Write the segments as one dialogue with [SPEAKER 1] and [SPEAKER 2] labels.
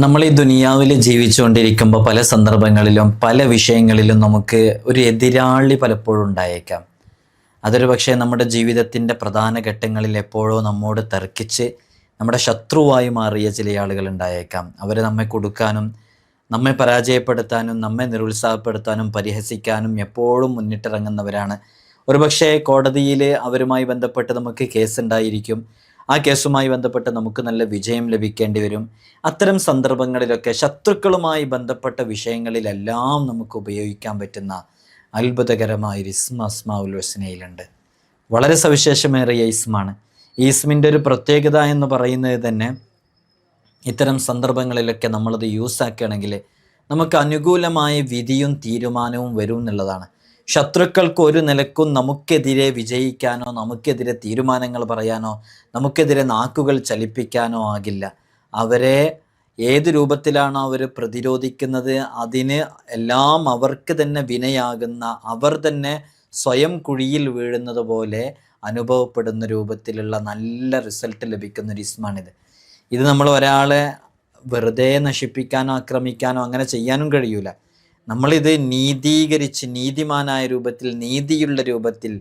[SPEAKER 1] നമ്മൾ ഈ ദുനിയാവിൽ ജീവിച്ചുകൊണ്ടിരിക്കുമ്പോൾ പല സന്ദർഭങ്ങളിലും പല വിഷയങ്ങളിലും നമുക്ക് ഒരു എതിരാളി പലപ്പോഴും ഉണ്ടായേക്കാം. അതൊരു പക്ഷേ നമ്മുടെ ജീവിതത്തിൻ്റെ പ്രധാന ഘട്ടങ്ങളിൽ എപ്പോഴോ നമ്മോട് തർക്കിച്ച് നമ്മുടെ ശത്രുവായി മാറിയ ചില ആളുകൾ ഉണ്ടായേക്കാം. അവർ നമ്മെ കൊടുക്കാനും നമ്മെ പരാജയപ്പെടുത്താനും നമ്മെ നിരുത്സാഹപ്പെടുത്താനും പരിഹസിക്കാനും എപ്പോഴും മുന്നിട്ടിറങ്ങുന്നവരാണ്. ഒരുപക്ഷെ കോടതിയിൽ അവരുമായി ബന്ധപ്പെട്ട് നമുക്ക് കേസുണ്ടായിരിക്കും. ആ കേസുമായി ബന്ധപ്പെട്ട് നമുക്ക് നല്ല വിജയം ലഭിക്കേണ്ടി വരും. അത്തരം സന്ദർഭങ്ങളിലൊക്കെ ശത്രുക്കളുമായി ബന്ധപ്പെട്ട വിഷയങ്ങളിലെല്ലാം നമുക്ക് ഉപയോഗിക്കാൻ പറ്റുന്ന അത്ഭുതകരമായൊരു ഇസ്മ അസ്മാഉൽ ഹുസ്നയിലുണ്ട്. വളരെ സവിശേഷമേറിയ ഇസ്മാണ്. ഈ ഇസ്മിൻ്റെ ഒരു പ്രത്യേകത എന്ന് പറയുന്നത് തന്നെ ഇത്തരം സന്ദർഭങ്ങളിലൊക്കെ നമ്മളത് യൂസാക്കുകയാണെങ്കിൽ നമുക്ക് അനുകൂലമായ വിധിയും തീരുമാനവും വരും എന്നുള്ളതാണ്. ശത്രുക്കൾക്ക് ഒരു നിലക്കും നമുക്കെതിരെ വിജയിക്കാനോ നമുക്കെതിരെ തീരുമാനങ്ങൾ പറയാനോ നമുക്കെതിരെ നാക്കുകൾ ചലിപ്പിക്കാനോ ആകില്ല. അവരെ ഏത് രൂപത്തിലാണോ അവർ പ്രതിരോധിക്കുന്നത് അതിന് എല്ലാം അവർക്ക് തന്നെ വിനയാകുന്ന, അവർ തന്നെ സ്വയം കുഴിയിൽ വീഴുന്നത് പോലെ അനുഭവപ്പെടുന്ന രൂപത്തിലുള്ള നല്ല റിസൾട്ട് ലഭിക്കുന്നൊരു ഇസ്മാണിത്. ഇത് നമ്മൾ ഒരാളെ വെറുതെ നശിപ്പിക്കാനോ ആക്രമിക്കാനോ അങ്ങനെ ചെയ്യാനും കഴിയൂല. നമ്മളിത് നീതീകരിച്ച് നീതിമാനായ രൂപത്തിൽ, നീതിയുള്ള രൂപത്തിൽ,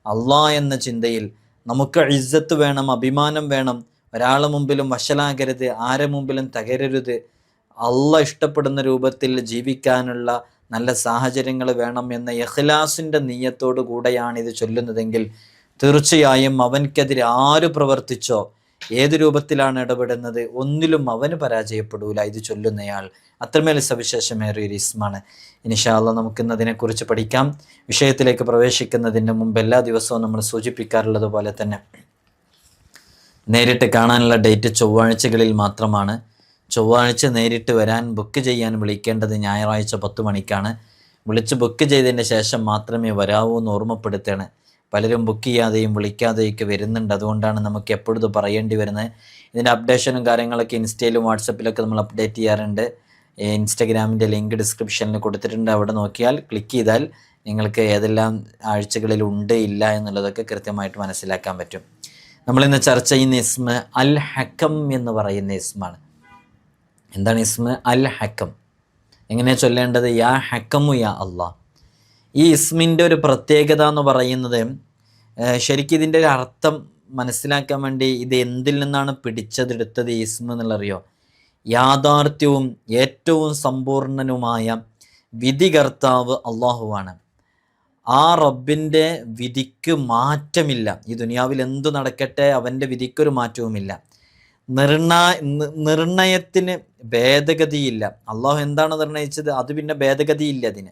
[SPEAKER 1] അള്ളാഹ് എന്ന ചിന്തയിൽ നമുക്ക് ഇസ്സത്ത് വേണം, അഭിമാനം വേണം, ഒരാളെ മുമ്പിലും വശലാകരുത്, ആരെ മുമ്പിലും തകരരുത്, അള്ളാഹ് ഇഷ്ടപ്പെടുന്ന രൂപത്തിൽ ജീവിക്കാനുള്ള നല്ല സാഹചര്യങ്ങൾ വേണം എന്ന ഇഖ്ലാസിൻ്റെ നീയത്തോടു കൂടെയാണ് ഇത് ചൊല്ലുന്നതെങ്കിൽ തീർച്ചയായും അവൻക്കെതിരെ ആര് പ്രവർത്തിച്ചോ, ഏത് രൂപത്തിലാണ് ഇടപെടുന്നത്, ഒന്നിലും അവന് പരാജയപ്പെടൂല ഇത് ചൊല്ലുന്നയാൾ. അത്രമേൽ സവിശേഷമേറിയൊരു ഇസ്മാണ്. ഇൻഷാ അല്ലാഹ് നമുക്കിന്ന് അതിനെക്കുറിച്ച് പഠിക്കാം. വിഷയത്തിലേക്ക് പ്രവേശിക്കുന്നതിന് മുമ്പ് എല്ലാ ദിവസവും നമ്മൾ സൂചിപ്പിക്കാറുള്ളത് പോലെ തന്നെ നേരിട്ട് കാണാനുള്ള ഡേറ്റ് ചൊവ്വാഴ്ചകളിൽ മാത്രമാണ്. ചൊവ്വാഴ്ച നേരിട്ട് വരാൻ ബുക്ക് ചെയ്യാൻ വിളിക്കേണ്ടത് ഞായറാഴ്ച 10 മണിക്കാണ്. വിളിച്ച് ബുക്ക് ചെയ്തതിന് ശേഷം മാത്രമേ വരാവൂ എന്ന് ഓർമ്മപ്പെടുത്തുകയാണ്. പലരും ബുക്ക് ചെയ്യാതെയും വിളിക്കാതെയൊക്കെ വരുന്നുണ്ട്. അതുകൊണ്ടാണ് നമുക്ക് എപ്പോഴും ഇത് പറയേണ്ടി വരുന്നത്. ഇതിൻ്റെ അപ്ഡേഷനും കാര്യങ്ങളൊക്കെ ഇൻസ്റ്റയിലും വാട്സപ്പിലൊക്കെ നമ്മൾ അപ്ഡേറ്റ് ചെയ്യാറുണ്ട്. ഇൻസ്റ്റഗ്രാമിൻ്റെ ലിങ്ക് ഡിസ്ക്രിപ്ഷനിൽ കൊടുത്തിട്ടുണ്ട്. അവിടെ നോക്കിയാൽ ക്ലിക്ക് ചെയ്താൽ നിങ്ങൾക്ക് ഏതെല്ലാം ആഴ്ചകളിൽ ഉണ്ട് ഇല്ല എന്നുള്ളതൊക്കെ കൃത്യമായിട്ട് മനസ്സിലാക്കാൻ പറ്റും. നമ്മളിന്ന് ചർച്ച ചെയ്യുന്ന ഇസ്മ അൽ ഹക്കം എന്ന് പറയുന്ന ഇസ്മാണ്. എന്താണ് ഇസ്മ അൽ ഹക്കം? എങ്ങനെയാണ് ചൊല്ലേണ്ടത്? യാ ഹക്കമു യാ അള്ളാഹ്. ഈ ഇസ്മിൻ്റെ ഒരു പ്രത്യേകത എന്ന് പറയുന്നത്, ശരിക്കും ഇതിൻ്റെ ഒരു അർത്ഥം മനസ്സിലാക്കാൻ വേണ്ടി ഇത് എന്തിൽ നിന്നാണ് പിടിച്ചതെടുത്തത് ഈ ഇസ്മ എന്നുള്ളറിയോ? യാഥാർത്ഥ്യവും ഏറ്റവും സമ്പൂർണനുമായ വിധികർത്താവ് അള്ളാഹുവാണ്. ആ റബ്ബിൻ്റെ വിധിക്ക് മാറ്റമില്ല. ഈ ദുനിയാവിൽ എന്തു നടക്കട്ടെ അവൻ്റെ വിധിക്കൊരു മാറ്റവുമില്ല. നിർണയത്തിന് ഭേദഗതിയില്ല. അള്ളാഹു എന്താണ് നിർണയിച്ചത് അത് പിന്നെ ഭേദഗതിയില്ല അതിന്.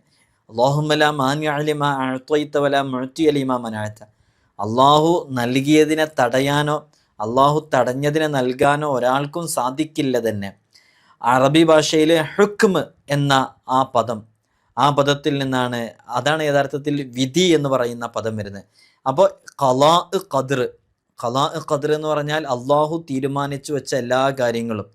[SPEAKER 1] അള്ളാഹു നൽകിയതിനെ തടയാനോ അള്ളാഹു തടഞ്ഞതിനെ നൽകാനോ ഒരാൾക്കും സാധിക്കില്ല തന്നെ. അറബി ഭാഷയിലെ ഹുക്മ് എന്ന ആ പദത്തിൽ നിന്നാണ്, അതാണ് യഥാർത്ഥത്തിൽ വിധി എന്ന് പറയുന്ന പദം വരുന്നത്. അപ്പോൾ ഖലാ ഖദർ എന്ന് പറഞ്ഞാൽ അള്ളാഹു തീരുമാനിച്ചു വെച്ച എല്ലാ കാര്യങ്ങളും,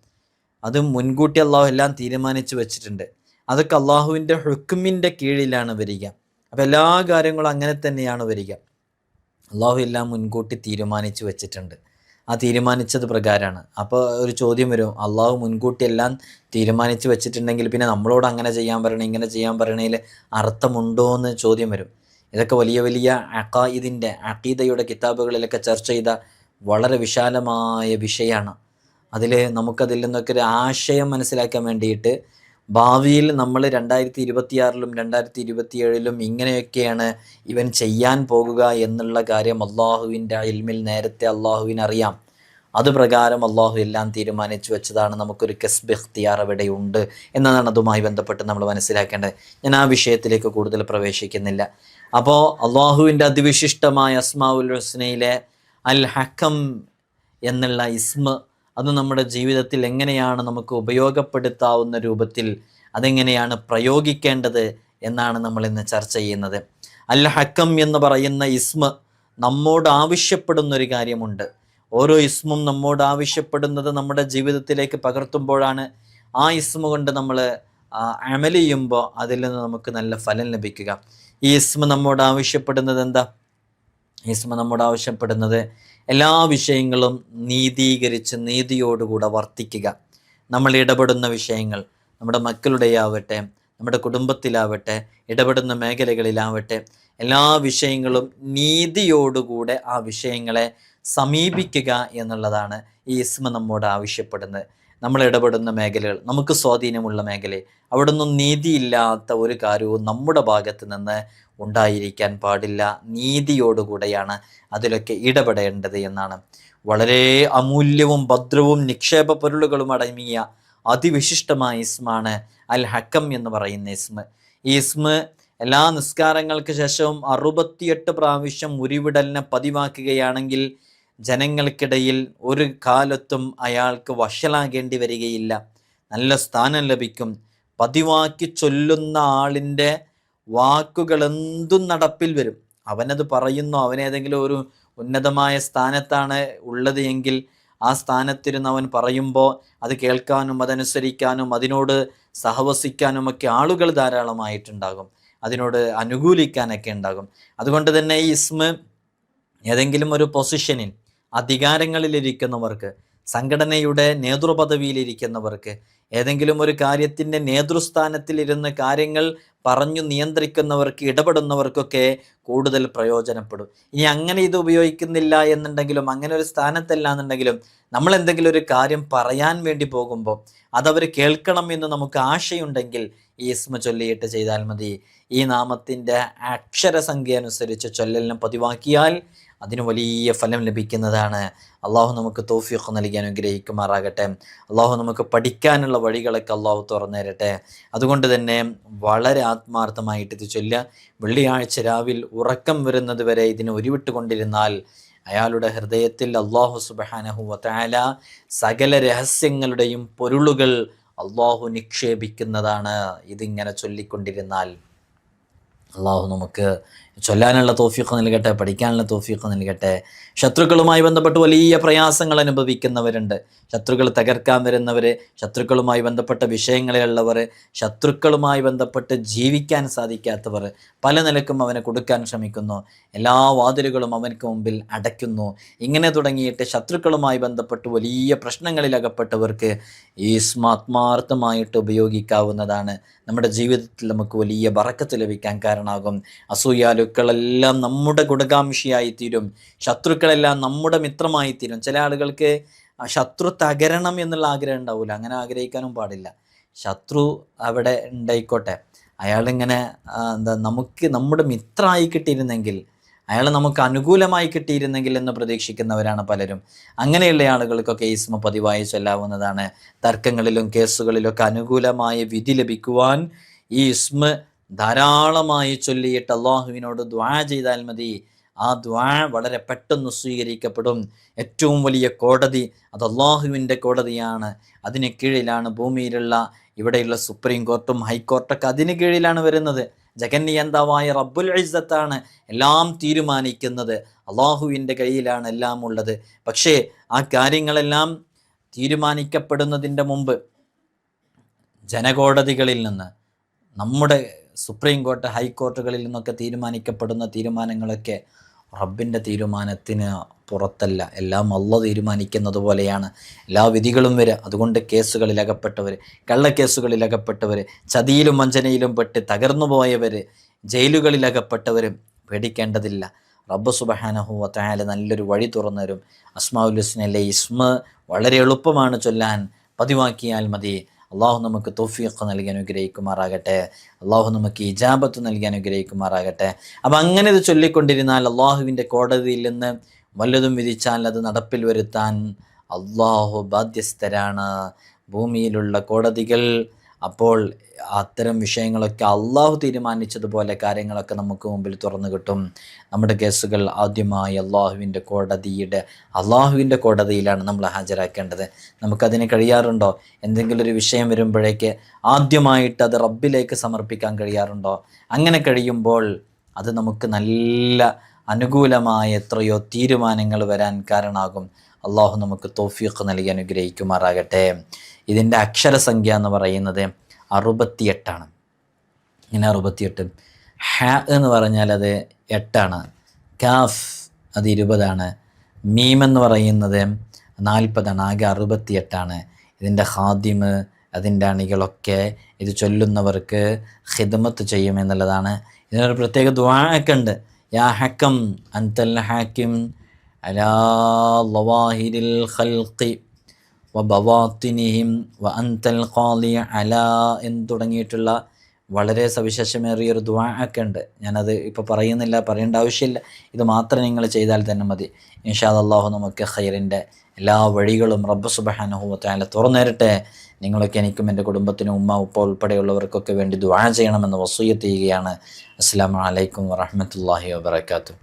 [SPEAKER 1] അത് മുൻകൂട്ടി അള്ളാഹു എല്ലാം തീരുമാനിച്ചു വെച്ചിട്ടുണ്ട്. അതൊക്കെ അള്ളാഹുവിൻ്റെ ഹുക്മിൻ്റെ കീഴിലാണ് വരിക. അപ്പോൾ എല്ലാ കാര്യങ്ങളും അങ്ങനെ തന്നെയാണ് വരിക. അള്ളാഹു എല്ലാം മുൻകൂട്ടി തീരുമാനിച്ചു വെച്ചിട്ടുണ്ട്. ആ തീരുമാനിച്ചത് പ്രകാരമാണ്. അപ്പോൾ ഒരു ചോദ്യം വരും, അള്ളാഹു മുൻകൂട്ടി എല്ലാം തീരുമാനിച്ചു വെച്ചിട്ടുണ്ടെങ്കിൽ പിന്നെ നമ്മളോട് അങ്ങനെ ചെയ്യാൻ പറയണേ ഇങ്ങനെ ചെയ്യാൻ പറയണതിൽ അർത്ഥമുണ്ടോ എന്ന് ചോദ്യം വരും. ഇതൊക്കെ വലിയ വലിയ അഖീദയുടെ കിതാബുകളിലൊക്കെ ചർച്ച ചെയ്ത വളരെ വിശാലമായ വിഷയമാണ്. നമുക്കതിൽ നിന്നൊക്കെ ഒരു ആശയം മനസ്സിലാക്കാൻ വേണ്ടിയിട്ട് ഭാവിയിൽ നമ്മൾ 2026-ലും 2027-ലും ഇങ്ങനെയൊക്കെയാണ് ഇവൻ ചെയ്യാൻ പോകുക എന്നുള്ള കാര്യം അള്ളാഹുവിൻ്റെ ഇൽമിൽ നേരത്തെ അള്ളാഹുവിനറിയാം. അതുപ്രകാരം അള്ളാഹു എല്ലാം തീരുമാനിച്ചു വെച്ചതാണ്. നമുക്കൊരു കസ്ബ് ഇഖ്തിയാർ അവിടെയുണ്ട് എന്നതാണ് അതുമായി ബന്ധപ്പെട്ട് നമ്മൾ മനസ്സിലാക്കേണ്ടത്. ഞാൻ ആ വിഷയത്തിലേക്ക് കൂടുതൽ പ്രവേശിക്കുന്നില്ല. അപ്പോൾ അള്ളാഹുവിൻ്റെ അതിവിശിഷ്ടമായ അസ്മാഉൽ ഹുസ്നയിലെ അൽ ഹക്കം എന്നുള്ള ഇസ്മ, അത് നമ്മുടെ ജീവിതത്തിൽ എങ്ങനെയാണ് നമുക്ക് ഉപയോഗപ്പെടുത്താവുന്ന രൂപത്തിൽ അതെങ്ങനെയാണ് പ്രയോഗിക്കേണ്ടത് എന്നാണ് നമ്മൾ ഇന്ന് ചർച്ച ചെയ്യുന്നത്. അൽ ഹക്കം എന്ന് പറയുന്ന ഇസ്മ നമ്മോട് ആവശ്യപ്പെടുന്നൊരു കാര്യമുണ്ട്. ഓരോ ഇസ്മും നമ്മോട് ആവശ്യപ്പെടുന്നത് നമ്മുടെ ജീവിതത്തിലേക്ക് പകർത്തുമ്പോഴാണ് ആ ഇസ്മ കൊണ്ട് നമ്മൾ അമൽ ചെയ്യുമ്പോൾ അതിൽ നിന്ന് നമുക്ക് നല്ല ഫലം ലഭിക്കുക. ഈ ഇസ്മ നമ്മോട് ആവശ്യപ്പെടുന്നത് എന്താ? ഇസ്മ നമ്മോട് ആവശ്യപ്പെടുന്നത് എല്ലാ വിഷയങ്ങളും നീതീകരിച്ച് നീതിയോടുകൂടെ വർത്തിക്കുക. നമ്മൾ ഇടപെടുന്ന വിഷയങ്ങൾ, നമ്മുടെ മക്കളുടെയാവട്ടെ, നമ്മുടെ കുടുംബത്തിലാവട്ടെ, ഇടപെടുന്ന മേഖലകളിലാവട്ടെ, എല്ലാ വിഷയങ്ങളും നീതിയോടുകൂടെ ആ വിഷയങ്ങളെ സമീപിക്കുക എന്നുള്ളതാണ് ഈ ഇസ്മ നമ്മോട് ആവശ്യപ്പെടുന്നത്. നമ്മൾ ഇടപെടുന്ന മേഖലകൾ, നമുക്ക് സ്വാധീനമുള്ള മേഖല, അവിടെ നിന്നും നീതിയില്ലാത്ത ഒരു കാര്യവും നമ്മുടെ ഭാഗത്ത് നിന്ന് ഉണ്ടായിരിക്കാൻ പാടില്ല. നീതിയോടുകൂടെയാണ് അതിലൊക്കെ ഇടപെടേണ്ടത് എന്നാണ്. വളരെ അമൂല്യവും ഭദ്രവും നിക്ഷേപ പൊരുളുകളും അടങ്ങിയ അതിവിശിഷ്ടമായ ഇസ്മാണ് അൽ ഹക്കം എന്ന് പറയുന്ന ഇസ്മ. ഈ ഇസ്മ എല്ലാ നിസ്കാരങ്ങൾക്ക് ശേഷവും 68 പ്രാവശ്യം ഉരുവിടലിനെ പതിവാക്കുകയാണെങ്കിൽ ജനങ്ങൾക്കിടയിൽ ഒരു കാലത്തും അയാൾക്ക് വഷളാകേണ്ടി വരികയില്ല, നല്ല സ്ഥാനം ലഭിക്കും. പതിവാക്കി ചൊല്ലുന്ന ആളിൻ്റെ വാക്കുകൾ എന്തും നടപ്പിൽ വരും. അവനത് പറയുന്നു, അവനേതെങ്കിലും ഒരു ഉന്നതമായ സ്ഥാനത്താണ് ഉള്ളത് എങ്കിൽ ആ സ്ഥാനത്തിരുന്ന് അവൻ പറയുമ്പോൾ അത് കേൾക്കാനും അതനുസരിക്കാനും അതിനോട് സഹവസിക്കാനുമൊക്കെ ആളുകൾ ധാരാളമായിട്ടുണ്ടാകും, അതിനോട് അനുകൂലിക്കാനൊക്കെ ഉണ്ടാകും. അതുകൊണ്ട് തന്നെ ഈ ഇസ്മ ഏതെങ്കിലും ഒരു പൊസിഷനിൽ, അധികാരങ്ങളിലിരിക്കുന്നവർക്ക്, സംഘടനയുടെ നേതൃപദവിയിലിരിക്കുന്നവർക്ക്, ഏതെങ്കിലും ഒരു കാര്യത്തിൻ്റെ നേതൃസ്ഥാനത്തിലിരുന്ന് കാര്യങ്ങൾ പറഞ്ഞു നിയന്ത്രിക്കുന്നവർക്ക്, ഇടപെടുന്നവർക്കൊക്കെ കൂടുതൽ പ്രയോജനപ്പെടും. ഇനി അങ്ങനെ ഇത് ഉപയോഗിക്കുന്നില്ല എന്നുണ്ടെങ്കിലും, അങ്ങനെ ഒരു സ്ഥാനത്തല്ല എന്നുണ്ടെങ്കിലും, നമ്മൾ എന്തെങ്കിലും ഒരു കാര്യം പറയാൻ വേണ്ടി പോകുമ്പോൾ അതവർ കേൾക്കണം എന്ന് നമുക്ക് ആശയുണ്ടെങ്കിൽ ഈ ഇസ്മ ചൊല്ലിയിട്ട് ചെയ്താൽ മതി. ഈ നാമത്തിൻ്റെ അക്ഷരസംഖ്യ അനുസരിച്ച് ചൊല്ലലിനെ പതിവാക്കിയാൽ അതിന് വലിയ ഫലം ലഭിക്കുന്നതാണ്. അള്ളാഹു നമുക്ക് തൗഫീഖ് നൽകി അനുഗ്രഹിക്കുമാറാകട്ടെ. അള്ളാഹു നമുക്ക് പഠിക്കാനുള്ള വഴികളൊക്കെ അള്ളാഹു തുറന്നു തരട്ടെ. അതുകൊണ്ട് തന്നെ വളരെ ആത്മാർത്ഥമായിട്ട് ഇത് ചൊല്ലുക. വെള്ളിയാഴ്ച രാവിൽ ഉറക്കം വരുന്നത് വരെ ഇതിനെ ഉരുവിട്ടുകൊണ്ടിരുന്നാൽ അയാളുടെ ഹൃദയത്തിൽ അള്ളാഹു സുബ്ഹാനഹു വ തആല സകല രഹസ്യങ്ങളുടെയും പൊരുളുകൾ അള്ളാഹു നിക്ഷേപിക്കുന്നതാണ്. ഇതിങ്ങനെ ചൊല്ലിക്കൊണ്ടിരുന്നാൽ അള്ളാഹു നമുക്ക് ചൊല്ലാനുള്ള തൗഫീഖ് നൽകട്ടെ, പഠിക്കാനുള്ള തൗഫീഖ് നൽകട്ടെ. ശത്രുക്കളുമായി ബന്ധപ്പെട്ട് വലിയ പ്രയാസങ്ങൾ അനുഭവിക്കുന്നവരുണ്ട്. ശത്രുക്കൾ തകർക്കാൻ വരുന്നവർ, ശത്രുക്കളുമായി ബന്ധപ്പെട്ട വിഷയങ്ങളിലുള്ളവർ, ശത്രുക്കളുമായി ബന്ധപ്പെട്ട് ജീവിക്കാൻ സാധിക്കാത്തവർ, പല നിലക്കും അവനെ കൊടുക്കാൻ ശ്രമിക്കുന്നു, എല്ലാ വാതിലുകളും അവനക്ക് മുമ്പിൽ അടയ്ക്കുന്നു. ഇങ്ങനെ തുടങ്ങിയിട്ട് ശത്രുക്കളുമായി ബന്ധപ്പെട്ട് വലിയ പ്രശ്നങ്ങളിൽ അകപ്പെട്ടവർക്ക് ഈ ഇസ്മ ആത്മാർത്ഥമായിട്ട് ഉപയോഗിക്കാവുന്നതാണ്. നമ്മുടെ ജീവിതത്തിൽ നമുക്ക് വലിയ ബറക്കത്ത് ലഭിക്കാൻ കാരണമാകും. അസൂയാലുക്കളെല്ലാം നമ്മുടെ ഗുണകാംക്ഷിയായി തീരും, ശത്രുക്കളെല്ലാം നമ്മുടെ മിത്രമായി തീരും. ചില ആളുകൾക്ക് ശത്രു തകരണം എന്നുള്ള ആഗ്രഹം ഉണ്ടാവില്ല, അങ്ങനെ ആഗ്രഹിക്കാനും പാടില്ല. ശത്രു അവിടെ ഉണ്ടായിക്കോട്ടെ, അയാളിങ്ങനെ നമുക്ക് നമ്മുടെ മിത്രമായി കിട്ടിയിരുന്നെങ്കിൽ, അയാൾ നമുക്ക് അനുകൂലമായി കിട്ടിയിരുന്നെങ്കിൽ എന്ന് പ്രതീക്ഷിക്കുന്നവരാണ് പലരും. അങ്ങനെയുള്ള ആളുകൾക്കൊക്കെ ഇസ്മ പതിവായി ചൊല്ലാവുന്നതാണ്. തർക്കങ്ങളിലും കേസുകളിലൊക്കെ അനുകൂലമായ വിധി ലഭിക്കുവാൻ ഈ ഇസ്മ ധാരാളമായി ചൊല്ലിയിട്ട് അള്ളാഹുവിനോട് ദുആ ചെയ്താൽ മതി. ആ ദുആ വളരെ പെട്ടെന്ന് സ്വീകരിക്കപ്പെടും. ഏറ്റവും വലിയ കോടതി അത് അള്ളാഹുവിൻ്റെ കോടതിയാണ്. അതിന് കീഴിലാണ് ഭൂമിയിലുള്ള ഇവിടെയുള്ള സുപ്രീം കോർട്ടും ഹൈക്കോർട്ടൊക്കെ അതിന് കീഴിലാണ് വരുന്നത്. ജഗന്നിയന്താവായ റബ്ബുൽ ഇസ്സത്താണ് എല്ലാം തീരുമാനിക്കുന്നത്. അള്ളാഹുവിൻ്റെ കയ്യിലാണ് എല്ലാം ഉള്ളത്. പക്ഷേ ആ കാര്യങ്ങളെല്ലാം തീരുമാനിക്കപ്പെടുന്നതിൻ്റെ മുമ്പ് ജനകോടതികളിൽ നിന്ന്, നമ്മുടെ സുപ്രീം കോർട്ട് ഹൈക്കോർട്ടുകളിൽ നിന്നൊക്കെ തീരുമാനിക്കപ്പെടുന്ന തീരുമാനങ്ങളൊക്കെ റബ്ബിൻ്റെ തീരുമാനത്തിന് പുറത്തല്ല. എല്ലാം അള്ളാഹു തീരുമാനിക്കുന്നത് പോലെയാണ് എല്ലാ വിധികളും വരിക. അതുകൊണ്ട് കേസുകളിലകപ്പെട്ടവർ, കള്ളക്കേസുകളിലകപ്പെട്ടവർ, ചതിയിലും വഞ്ചനയിലും പെട്ട് തകർന്നു പോയവർ, ജയിലുകളിലകപ്പെട്ടവരും പേടിക്കേണ്ടതില്ല. റബ്ബ് സുബ്ഹാനഹു വ തആല നല്ലൊരു വഴി തുറന്നു തരും. അസ്മാഉൽ ഹുസ്നയിലെ ഇസ്മ വളരെ എളുപ്പമാണ് ചൊല്ലാൻ, പതിവാക്കിയാൽ മതി. അള്ളാഹു നമുക്ക് തൗഫീഖ് നൽകി അനുഗ്രഹിക്കുമാറാകട്ടെ. അള്ളാഹു നമുക്ക് ഇജാബത്ത് നൽകി അനുഗ്രഹിക്കുമാറാകട്ടെ. അപ്പം അങ്ങനെ ഇത് ചൊല്ലിക്കൊണ്ടിരുന്നാൽ അള്ളാഹുവിൻ്റെ കോടതിയിൽ നിന്ന് വല്ലതും വിധിച്ചാൽ അത് നടപ്പിൽ വരുത്താൻ അള്ളാഹു ബാധ്യസ്ഥരാണ്. ഭൂമിയിലുള്ള കോടതികൾ അപ്പോൾ അത്തരം വിഷയങ്ങളൊക്കെ അള്ളാഹു തീരുമാനിച്ചതുപോലെ കാര്യങ്ങളൊക്കെ നമുക്ക് മുമ്പിൽ തുറന്നു കിട്ടും. നമ്മുടെ കേസുകൾ ആദ്യമായി അള്ളാഹുവിൻ്റെ കോടതിയിലാണ് നമ്മൾ ഹാജരാക്കേണ്ടത്. നമുക്കതിന് കഴിയാറുണ്ടോ? എന്തെങ്കിലും ഒരു വിഷയം വരുമ്പോഴേക്ക് ആദ്യമായിട്ട് അത് റബ്ബിലേക്ക് സമർപ്പിക്കാൻ കഴിയാറുണ്ടോ? അങ്ങനെ കഴിയുമ്പോൾ അത് നമുക്ക് നല്ല അനുകൂലമായ എത്രയോ തീരുമാനങ്ങൾ വരാൻ കാരണമാകും. അള്ളാഹു നമുക്ക് തൗഫീഖ് നൽകി അനുഗ്രഹിക്കുമാറാകട്ടെ. ഇതിൻ്റെ അക്ഷരസംഖ്യ എന്ന് പറയുന്നത് 68. ഇങ്ങനെ 68. ഹ എന്ന് പറഞ്ഞാൽ അത് 8, കാഫ് അത് 20, മീം എന്ന് പറയുന്നത് 40, ആകെ 68. ഇതിൻ്റെ ഖാദിമ്, അതിൻ്റെ അണികളൊക്കെ ഇത് ചൊല്ലുന്നവർക്ക് ഖിദ്മത്ത് ചെയ്യുമെന്നുള്ളതാണ്. ഇതിനൊരു പ്രത്യേക ദുആ ഒക്കെ ഉണ്ട്. യാ ഹക്കം അൻതൽ ഹാക്കിം അലാ ലവാഹിരിൽ ഖൽഖി വബവാത്തിനിഹിം വ അൻതൽ ഖാലി അലാ എന്ന് തുടങ്ങിയിട്ടുള്ള വളരെ സവിശേഷമേറിയൊരു ദുആ ഒക്കെ ഉണ്ട്. ഞാനത് ഇപ്പോൾ പറയുന്നില്ല, പറയേണ്ട ആവശ്യമില്ല. ഇത് മാത്രം നിങ്ങൾ ചെയ്താൽ തന്നെ മതി. ഇൻഷാ അല്ലാഹു നമുക്ക് ഖൈറിൻ്റെ എല്ലാ വഴികളും റബ്ബ് സുബ്ഹാനഹു വ തആല തുറന്നേരട്ടെ. നിങ്ങളൊക്കെ എനിക്കും എൻ്റെ കുടുംബത്തിനും ഉമ്മ ഉപ്പ ഉൾപ്പെടെയുള്ളവർക്കൊക്കെ വേണ്ടി ദുആ ചെയ്യണമെന്ന് വസിയ്യത്ത് ചെയ്യുകയാണ്. അസ്സലാമു അലൈക്കും വറഹ്മത്തുള്ളാഹി വബറകാതുഹു.